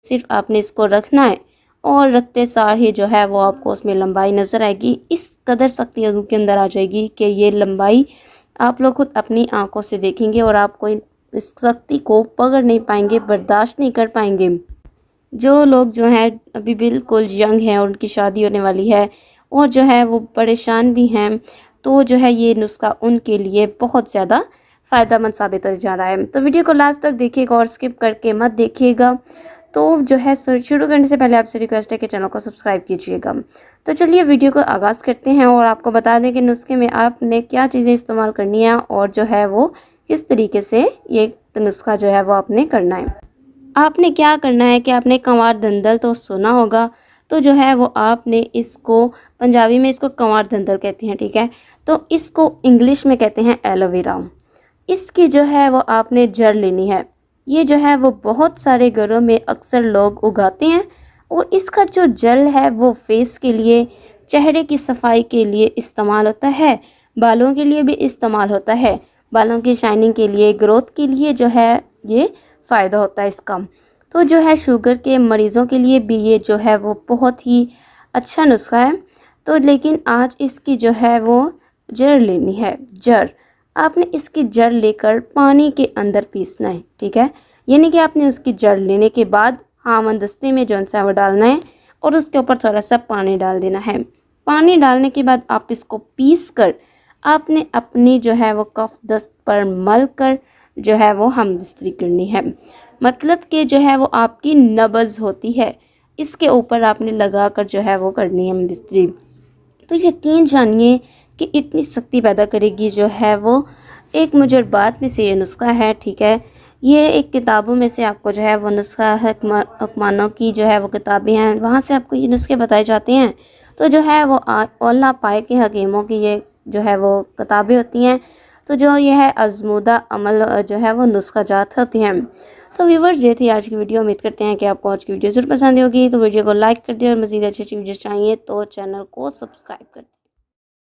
सिर्फ आपने इसको रखना है और रखते सार ही जो है वो आपको उसमें लंबाई नज़र आएगी। इस कदर शक्ति उनके अंदर आ जाएगी कि ये लंबाई आप लोग खुद अपनी आंखों से देखेंगे और आप कोई इस शक्ति को पकड़ नहीं पाएंगे, बर्दाश्त नहीं कर पाएंगे। जो लोग जो हैं अभी बिल्कुल यंग हैं और उनकी शादी होने वाली है और जो है वो परेशान भी हैं, तो जो है ये नुस्खा उनके लिए बहुत ज़्यादा फ़ायदेमंद साबित होने जा रहा है। तो वीडियो को लास्ट तक देखिएगा और स्किप करके मत देखिएगा। तो जो है शुरू करने से पहले आपसे रिक्वेस्ट है कि चैनल को सब्सक्राइब कीजिएगा। तो चलिए वीडियो को आगाज़ करते हैं और आपको बता दें कि नुस्खे में आपने क्या चीज़ें इस्तेमाल करनी है और जो है वो किस तरीके से ये नुस्खा जो है वो आपने करना है। आपने क्या करना है कि आपने कंवार धंधल तो सुना होगा, तो जो है वो आपने इसको पंजाबी में इसको कंवार धंधल कहते हैं, ठीक है। तो इसको इंग्लिश में कहते हैं एलोवेरा। इसकी जो है वो आपने जड़ लेनी है। ये जो है वो बहुत सारे घरों में अक्सर लोग उगाते हैं और इसका जो जल है वो फेस के लिए, चेहरे की सफाई के लिए इस्तेमाल होता है, बालों के लिए भी इस्तेमाल होता है, बालों की शाइनिंग के लिए, ग्रोथ के लिए जो है ये फ़ायदा होता है इसका। तो जो है शुगर के मरीज़ों के लिए भी ये जो है वो बहुत ही अच्छा नुस्खा है। तो लेकिन आज इसकी जो है वो जड़ लेनी है। जड़ आपने इसकी जड़ लेकर पानी के अंदर पीसना है, ठीक है। यानी कि आपने उसकी जड़ लेने के बाद हामदस्ते में जो सा वो डालना है और उसके ऊपर थोड़ा सा पानी डाल देना है। पानी डालने के बाद आप इसको पीस कर आपने अपनी जो है वो कफ दस्त पर मल कर जो है वो हम बिस्तरी करनी है। मतलब कि जो है वो आपकी नब्ज़ होती है, इसके ऊपर आपने लगा कर जो है वो करनी है बिस्तरी। तो यकीन जानिए कि इतनी शक्ति पैदा करेगी जो है वो। एक मुजरबात में से ये नुस्खा है, ठीक है। ये एक किताबों में से आपको जो है वो नुस्खा हकमानों की जो है वो किताबें हैं, वहाँ से आपको ये नुस्खे बताए जाते हैं। तो जो है वो औला पाए के हकीमों की ये जो है वो किताबें होती हैं। तो जो ये है आजमूदा अमल जो है वो नुस्खा जात होते हैं। तो व्यूवर्स ये थी आज की वीडियो। उम्मीद करते हैं कि आपको आज की वीडियो ज़रूर पसंद होगी। तो वीडियो को लाइक कर दिए और मज़ीद अच्छी अच्छी वीडियो चाहिए तो चैनल को सब्सक्राइब कर दें।